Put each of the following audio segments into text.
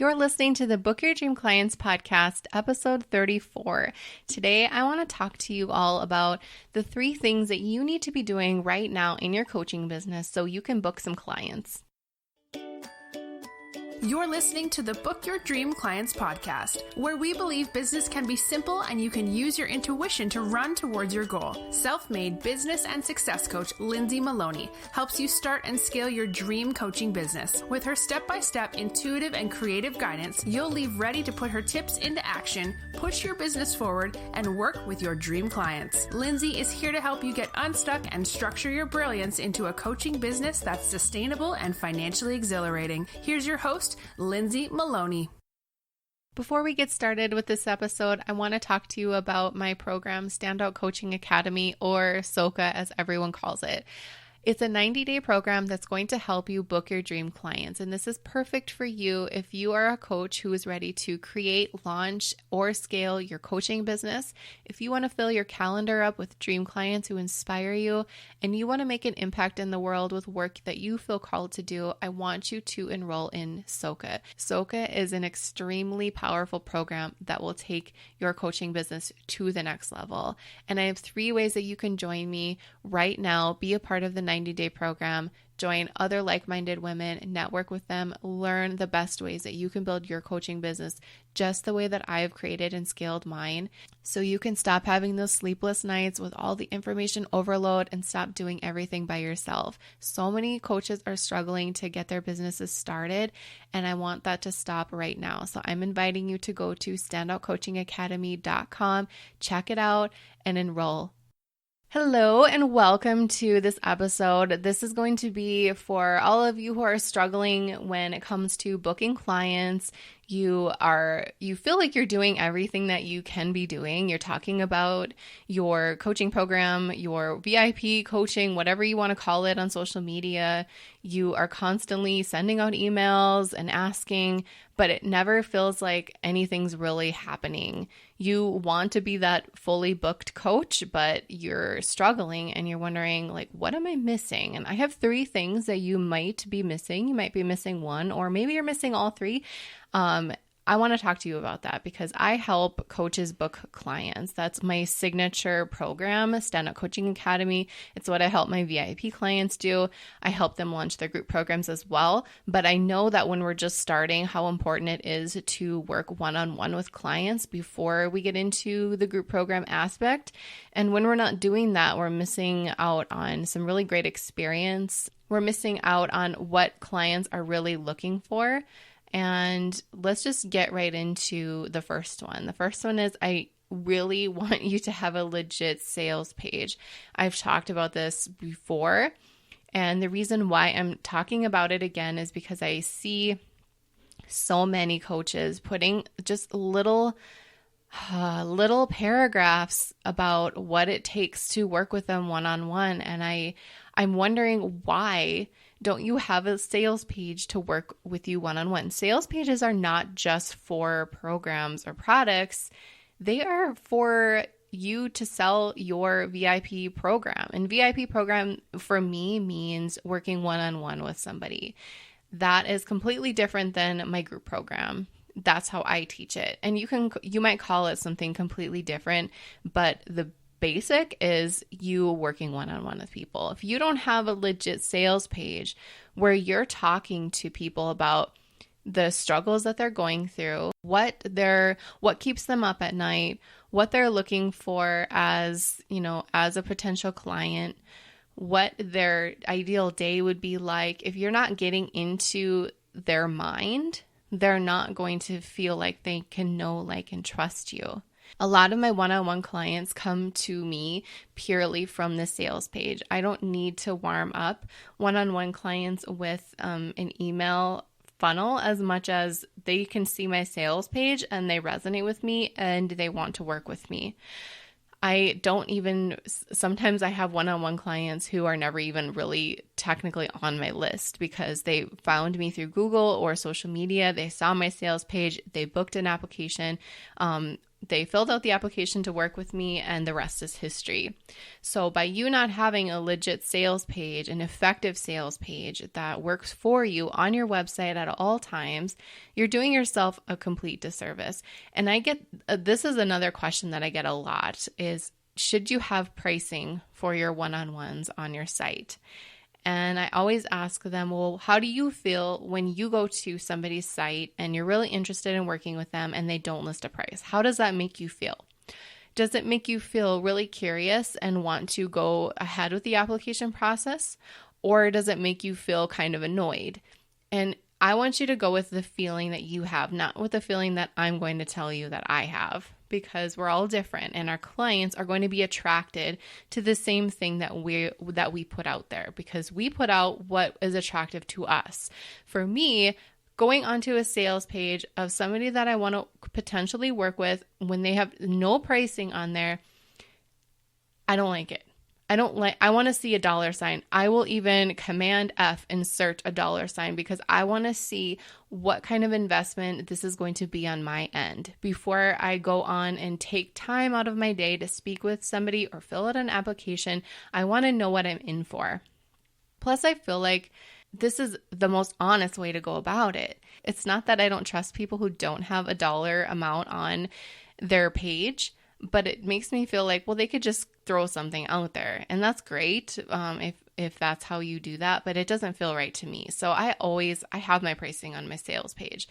You're listening to the Book Your Dream Clients podcast, episode 34. Today, I want to talk to you all about the 3 things that you need to be doing right now in your coaching business so you can book some clients. You're listening to the Book Your Dream Clients podcast, where we believe business can be simple and you can use your intuition to run towards your goal. Self-made business and success coach Lindsay Maloney helps you start and scale your dream coaching business. With her step-by-step intuitive and creative guidance, you'll leave ready to put her tips into action, push your business forward, and work with your dream clients. Lindsay is here to help you get unstuck and structure your brilliance into a coaching business that's sustainable and financially exhilarating. Here's your host, Lindsay Maloney. Before we get started with this episode, I want to talk to you about my program, Standout Coaching Academy, or SOCA as everyone calls it. It's a 90-day program that's going to help you book your dream clients. And this is perfect for you if you are a coach who is ready to create, launch, or scale your coaching business. If you want to fill your calendar up with dream clients who inspire you, and you want to make an impact in the world with work that you feel called to do, I want you to enroll in SOCA. SOCA is an extremely powerful program that will take your coaching business to the next level. And I have 3 ways that you can join me right now, be a part of the 90-day program, join other like-minded women, network with them, learn the best ways that you can build your coaching business just the way that I've created and scaled mine, so you can stop having those sleepless nights with all the information overload and stop doing everything by yourself. So many coaches are struggling to get their businesses started, and I want that to stop right now. So I'm inviting you to go to standoutcoachingacademy.com, check it out, and enroll. Hello and welcome to this episode. This is going to be for all of you who are struggling when it comes to booking clients. You feel like you're doing everything that you can be doing. You're talking about your coaching program, your VIP coaching, whatever you want to call it on social media. You are constantly sending out emails and asking, but it never feels like anything's really happening. You want to be that fully booked coach, but you're struggling and you're wondering, like, what am I missing? And I have 3 things that you might be missing. You might be missing 1, or maybe you're missing all 3. I want to talk to you about that because I help coaches book clients. That's my signature program, Standout Coaching Academy. It's what I help my VIP clients do. I help them launch their group programs as well. But I know that when we're just starting, how important it is to work one-on-one with clients before we get into the group program aspect. And when we're not doing that, we're missing out on some really great experience. We're missing out on what clients are really looking for. And let's just get right into the first one. The first one is I really want you to have a legit sales page. I've talked about this before, and the reason why I'm talking about it again is because I see so many coaches putting just little paragraphs about what it takes to work with them one-on-one, and I'm wondering, why don't you have a sales page to work with you one-on-one? Sales pages are not just for programs or products. They are for you to sell your VIP program. And VIP program for me means working one-on-one with somebody. That is completely different than my group program. That's how I teach it. And you might call it something completely different, but the basic is you working one-on-one with people. If you don't have a legit sales page where you're talking to people about the struggles that they're going through, what keeps them up at night, what they're looking for as a potential client, what their ideal day would be like, if you're not getting into their mind, they're not going to feel like they can know, like, and trust you. A lot of my one-on-one clients come to me purely from the sales page. I don't need to warm up one-on-one clients with an email funnel as much as they can see my sales page and they resonate with me and they want to work with me. Sometimes I have one-on-one clients who are never even really technically on my list because they found me through Google or social media. They saw my sales page, they booked an application, They filled out the application to work with me, and the rest is history. So by you not having a legit sales page, an effective sales page that works for you on your website at all times, you're doing yourself a complete disservice. And this is another question that I get a lot is, should you have pricing for your one-on-ones on your site? And I always ask them, well, how do you feel when you go to somebody's site and you're really interested in working with them and they don't list a price? How does that make you feel? Does it make you feel really curious and want to go ahead with the application process? Or does it make you feel kind of annoyed? And I want you to go with the feeling that you have, not with the feeling that I'm going to tell you that I have, because we're all different and our clients are going to be attracted to the same thing that we put out there, because we put out what is attractive to us. For me, going onto a sales page of somebody that I want to potentially work with when they have no pricing on there, I don't like it. I want to see a dollar sign. I will even Command F, insert a dollar sign, because I want to see what kind of investment this is going to be on my end before I go on and take time out of my day to speak with somebody or fill out an application. I want to know what I'm in for. Plus, I feel like this is the most honest way to go about it. It's not that I don't trust people who don't have a dollar amount on their page, but it makes me feel like, well, they could just throw something out there, and that's great if that's how you do that, but it doesn't feel right to me. So I have my pricing on my sales page.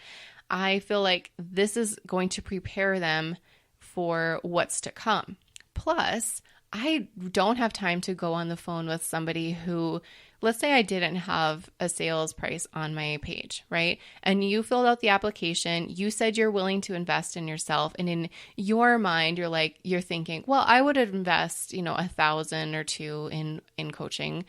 I feel like this is going to prepare them for what's to come. Plus, I don't have time to go on the phone with somebody who, let's say I didn't have a sales price on my page, right? And you filled out the application, you said you're willing to invest in yourself. And in your mind, you're thinking, well, I would invest, $1,000 or $2,000 in coaching.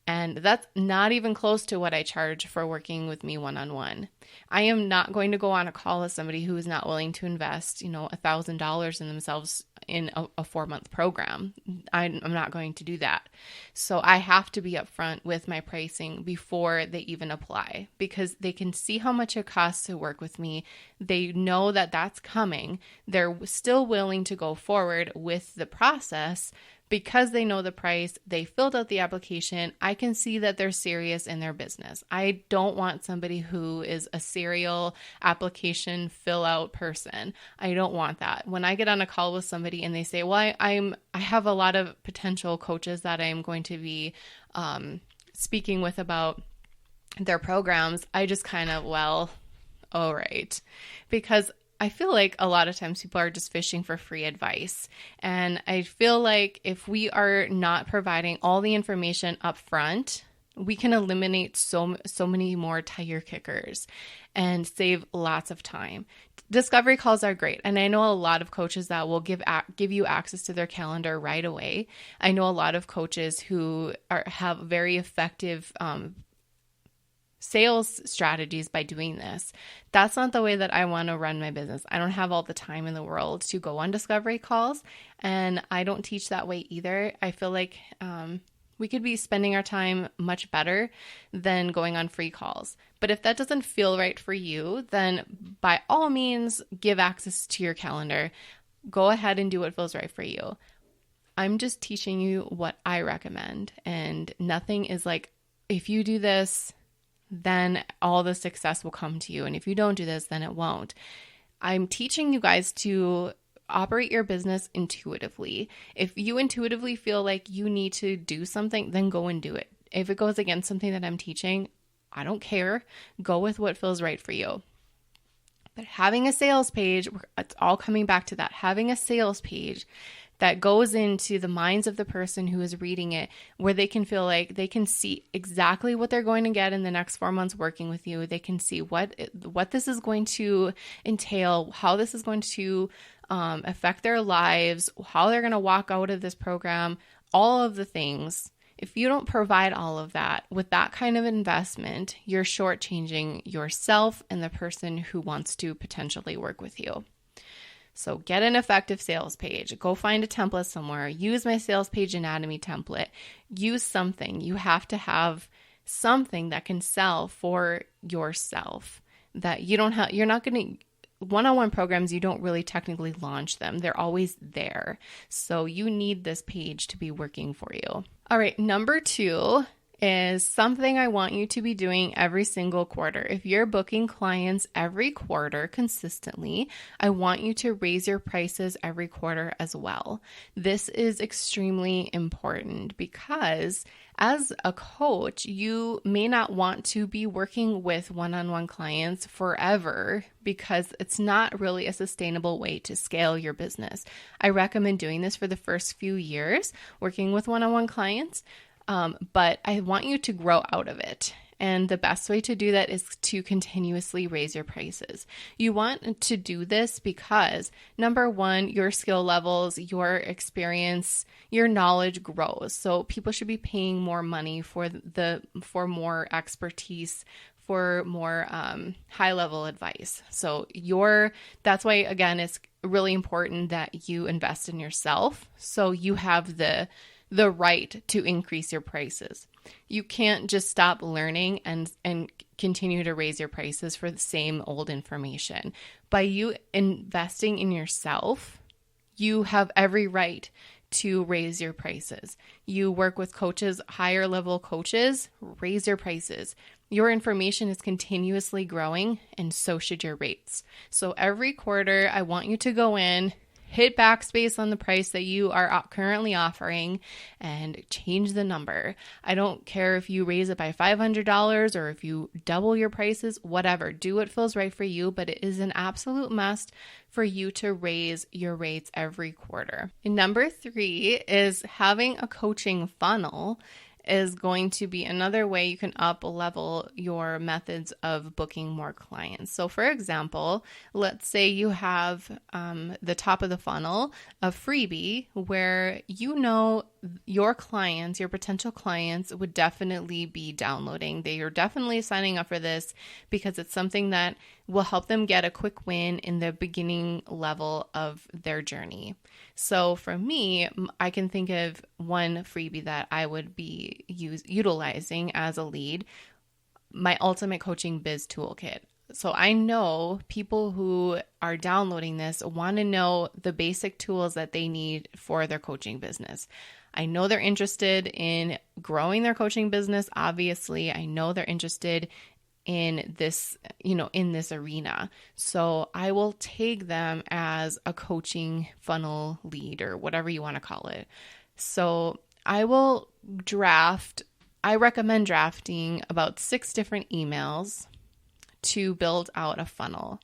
And that's not even close to what I charge for working with me one-on-one. I am not going to go on a call with somebody who is not willing to invest, $1,000 in themselves in a 4-month program. I'm not going to do that. So I have to be upfront with my pricing before they even apply, because they can see how much it costs to work with me. They know that that's coming. They're still willing to go forward with the process because they know the price. They filled out the application. I can see that they're serious in their business. I don't want somebody who is a serial application fill out person. I don't want that. When I get on a call with somebody and they say, well, I have a lot of potential coaches that I'm going to be speaking with about their programs, I just kind of, well, all right. Because I feel like a lot of times people are just fishing for free advice. And I feel like if we are not providing all the information up front, we can eliminate so many more tire kickers and save lots of time. Discovery calls are great. And I know a lot of coaches that will give you access to their calendar right away. I know a lot of coaches who have very effective sales strategies by doing this. That's not the way that I want to run my business. I don't have all the time in the world to go on discovery calls, and I don't teach that way either. I feel like we could be spending our time much better than going on free calls. But if that doesn't feel right for you, then by all means, give access to your calendar. Go ahead and do what feels right for you. I'm just teaching you what I recommend, and nothing is like, if you do this, then all the success will come to you. And if you don't do this, then it won't. I'm teaching you guys to operate your business intuitively. If you intuitively feel like you need to do something, then go and do it. If it goes against something that I'm teaching, I don't care. Go with what feels right for you. But having a sales page, it's all coming back to that. Having a sales page that goes into the minds of the person who is reading it, where they can feel like they can see exactly what they're going to get in the next 4 months working with you. They can see what this is going to entail, how this is going to affect their lives, how they're going to walk out of this program, all of the things. If you don't provide all of that with that kind of investment, you're shortchanging yourself and the person who wants to potentially work with you. So get an effective sales page. Go find a template somewhere. Use my sales page anatomy template. Use something. You have to have something that can sell for yourself, that you don't have. You're not going to one-on-one programs, you don't really technically launch them. They're always there. So you need this page to be working for you. All right, number 2 is something I want you to be doing every single quarter. If you're booking clients every quarter consistently, I want you to raise your prices every quarter as well. This is extremely important because as a coach, you may not want to be working with one-on-one clients forever because it's not really a sustainable way to scale your business. I recommend doing this for the first few years, working with one-on-one clients. But I want you to grow out of it. And the best way to do that is to continuously raise your prices. You want to do this because, number 1, your skill levels, your experience, your knowledge grows. So people should be paying more money for more expertise, for more high level advice. So that's why, again, it's really important that you invest in yourself so you have the right to increase your prices. You can't just stop learning and continue to raise your prices for the same old information. By you investing in yourself, you have every right to raise your prices. You work with coaches, higher level coaches, raise your prices. Your information is continuously growing, and so should your rates. So every quarter, I want you to go in, hit backspace on the price that you are currently offering, and change the number. I don't care if you raise it by $500 or if you double your prices, whatever. Do what feels right for you, but it is an absolute must for you to raise your rates every quarter. And number 3 is having a coaching funnel is going to be another way you can up level your methods of booking more clients. So for example, let's say you have the top of the funnel, a freebie where your clients, your potential clients would definitely be downloading. They are definitely signing up for this because it's something that will help them get a quick win in the beginning level of their journey. So for me, I can think of one freebie that I would be utilizing as a lead, my Ultimate Coaching Biz Toolkit. So I know people who are downloading this want to know the basic tools that they need for their coaching business. I know they're interested in growing their coaching business. Obviously, I know they're interested in this, in this arena. So I will take them as a coaching funnel lead or whatever you want to call it. So I recommend drafting about 6 different emails to build out a funnel.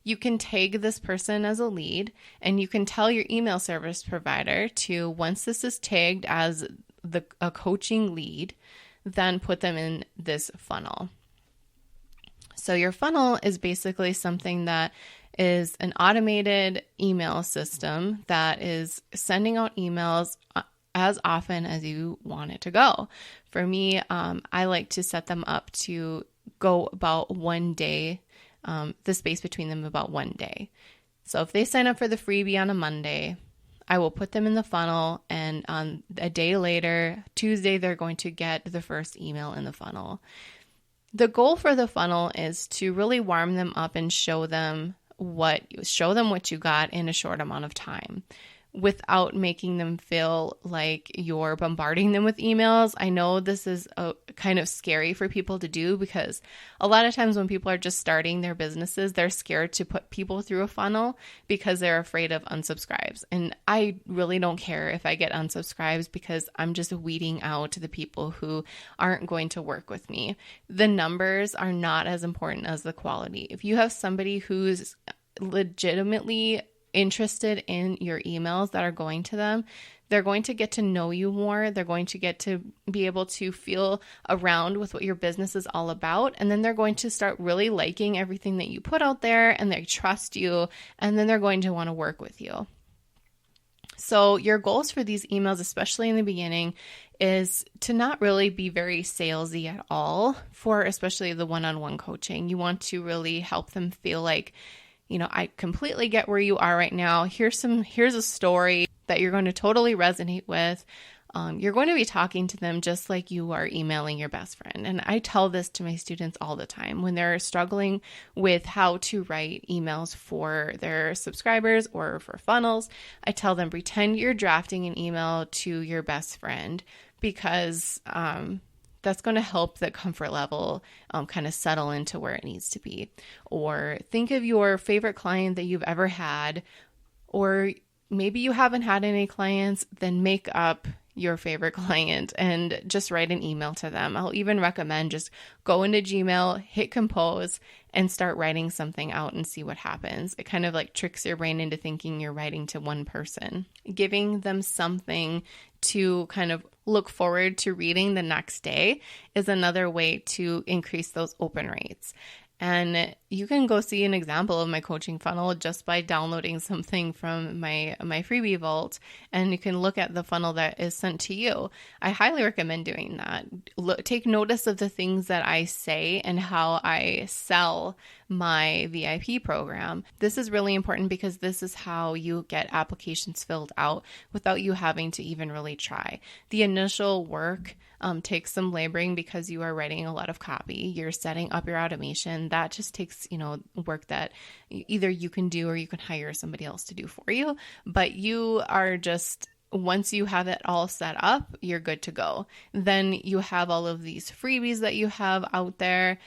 You can tag this person as a lead, and you can tell your email service provider to, once this is tagged as a coaching lead, then put them in this funnel. So your funnel is basically something that is an automated email system that is sending out emails as often as you want it to go. For me, I like to set them up to go about one day, the space between them about one day. So if they sign up for the freebie on a Monday, I will put them in the funnel, and on a day later, Tuesday, they're going to get the first email in the funnel. The goal for the funnel is to really warm them up and show them what you got in a short amount of time, without making them feel like you're bombarding them with emails. I know this is kind of scary for people to do because a lot of times when people are just starting their businesses, they're scared to put people through a funnel because they're afraid of unsubscribes. And I really don't care if I get unsubscribes because I'm just weeding out the people who aren't going to work with me. The numbers are not as important as the quality. If you have somebody who's legitimately interested in your emails that are going to them, they're going to get to know you more. They're going to get to be able to feel around with what your business is all about. And then they're going to start really liking everything that you put out there, and they trust you. And then they're going to want to work with you. So your goals for these emails, especially in the beginning, is to not really be very salesy at all for especially the one-on-one coaching. You want to really help them feel like, I completely get where you are right now. Here's a story that you're going to totally resonate with. You're going to be talking to them just like you are emailing your best friend. And I tell this to my students all the time when they're struggling with how to write emails for their subscribers or for funnels. I tell them, pretend you're drafting an email to your best friend, because that's going to help the comfort level kind of settle into where it needs to be. Or think of your favorite client that you've ever had, or maybe you haven't had any clients, then make up your favorite client and just write an email to them. I'll even recommend just go into Gmail, hit compose, and start writing something out and see what happens. It kind of like tricks your brain into thinking you're writing to one person. Giving them something to kind of look forward to reading the next day is another way to increase those open rates. And you can go see an example of my coaching funnel just by downloading something from my freebie vault, and you can look at the funnel that is sent to you. I highly recommend doing that. Take notice of the things that I say and how I sell my VIP program. This is really important because this is how you get applications filled out without you having to even really try. The initial work takes some laboring because you are writing a lot of copy. You're setting up your automation. That just takes, work that either you can do or you can hire somebody else to do for you. But you are just, once you have it all set up, you're good to go. Then you have all of these freebies that you have out there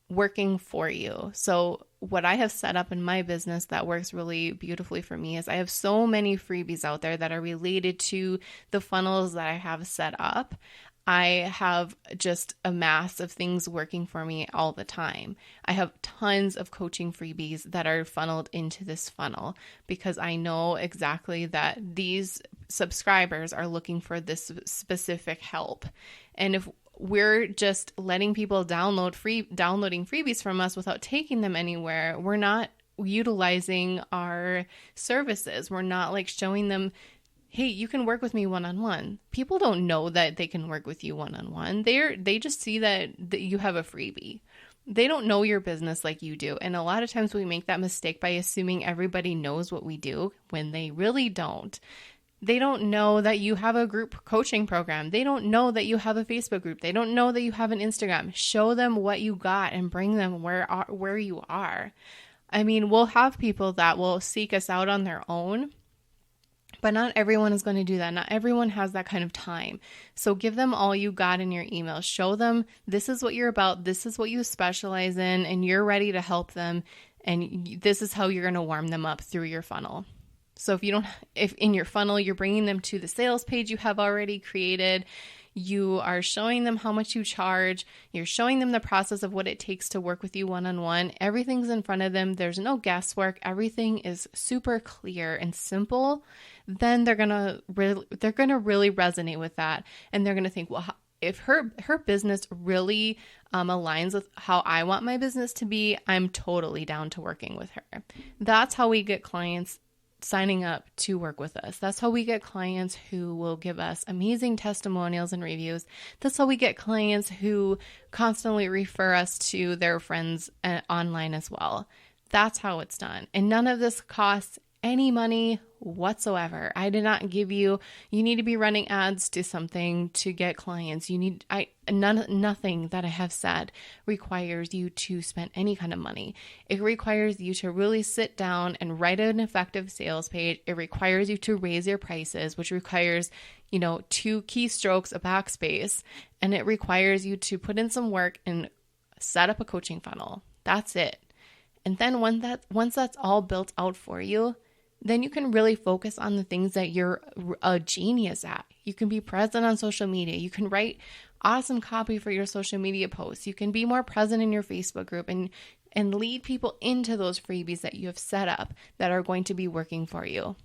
working for you. So what I have set up in my business that works really beautifully for me is I have so many freebies out there that are related to the funnels that I have set up. I have just a mass of things working for me all the time. I have tons of coaching freebies that are funneled into this funnel because I know exactly that these subscribers are looking for this specific help. And if we're just letting people downloading freebies from us without taking them anywhere, we're not utilizing our services. We're not like showing them, hey, you can work with me one-on-one. People don't know that they can work with you one-on-one. They just see that you have a freebie. They don't know your business like you do. And a lot of times we make that mistake by assuming everybody knows what we do when they really don't. They don't know that you have a group coaching program. They don't know that you have a Facebook group. They don't know that you have an Instagram. Show them what you got and bring them where you are. I mean, we'll have people that will seek us out on their own, but not everyone is going to do that. Not everyone has that kind of time. So give them all you got in your email. Show them this is what you're about. This is what you specialize in, and you're ready to help them. And this is how you're going to warm them up through your funnel. So if in your funnel, you're bringing them to the sales page you have already created, you are showing them how much you charge, you're showing them the process of what it takes to work with you one-on-one, everything's in front of them, there's no guesswork, everything is super clear and simple, then they're going to really resonate with that. And they're going to think, well, if her business really aligns with how I want my business to be, I'm totally down to working with her. That's how we get clients signing up to work with us. That's how we get clients who will give us amazing testimonials and reviews. That's how we get clients who constantly refer us to their friends online as well. That's how it's done. And none of this costs any money whatsoever. I did not give you need to be running ads to something to get clients. Nothing that I have said requires you to spend any kind of money. It requires you to really sit down and write an effective sales page. It requires you to raise your prices, which requires, 2 keystrokes, a backspace, and it requires you to put in some work and set up a coaching funnel. That's it. And then once that's all built out for you, then you can really focus on the things that you're a genius at. You can be present on social media. You can write awesome copy for your social media posts. You can be more present in your Facebook group and lead people into those freebies that you have set up that are going to be working for you.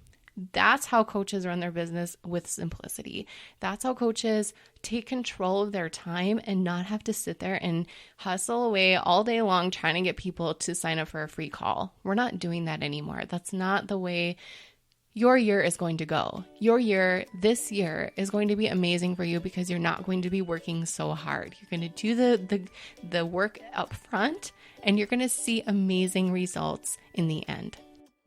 That's how coaches run their business with simplicity. That's how coaches take control of their time and not have to sit there and hustle away all day long trying to get people to sign up for a free call. We're not doing that anymore. That's not the way your year is going to go. This year is going to be amazing for you because you're not going to be working so hard. You're going to do the work up front and you're going to see amazing results in the end.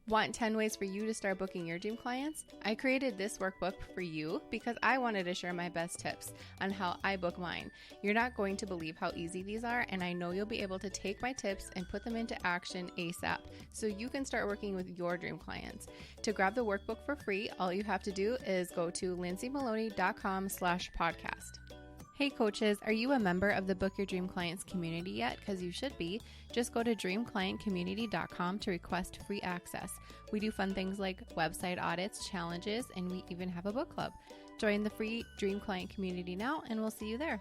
Want 10 ways for you to start booking your dream clients? I created this workbook for you because I wanted to share my best tips on how I book mine. You're not going to believe how easy these are, and I know you'll be able to take my tips and put them into action ASAP so you can start working with your dream clients. To grab the workbook for free, all you have to do is go to lindsaymaloney.com/podcast. Hey coaches, are you a member of the Book Your Dream Clients community yet? Because you should be. Just go to dreamclientcommunity.com to request free access. We do fun things like website audits, challenges, and we even have a book club. Join the free Dream Client community now, and we'll see you there.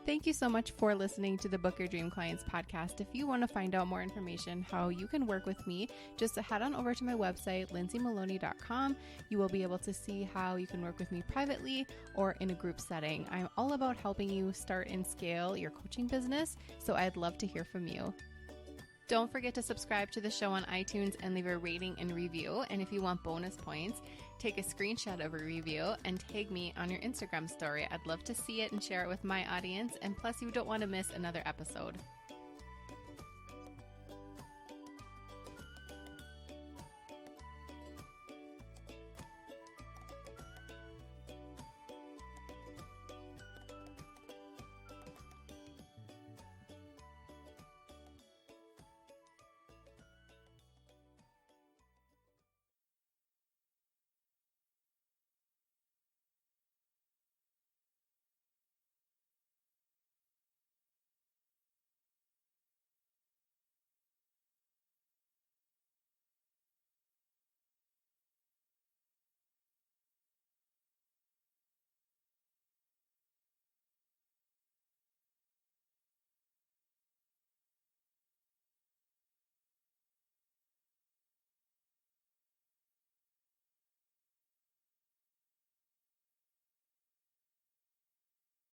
Thank you so much for listening to the Book Your Dream Clients podcast. If you want to find out more information how you can work with me, just head on over to my website, lindsaymaloney.com. You will be able to see how you can work with me privately or in a group setting. I'm all about helping you start and scale your coaching business, so I'd love to hear from you. Don't forget to subscribe to the show on iTunes and leave a rating and review. And if you want bonus points, take a screenshot of a review and tag me on your Instagram story. I'd love to see it and share it with my audience. And plus, you don't want to miss another episode.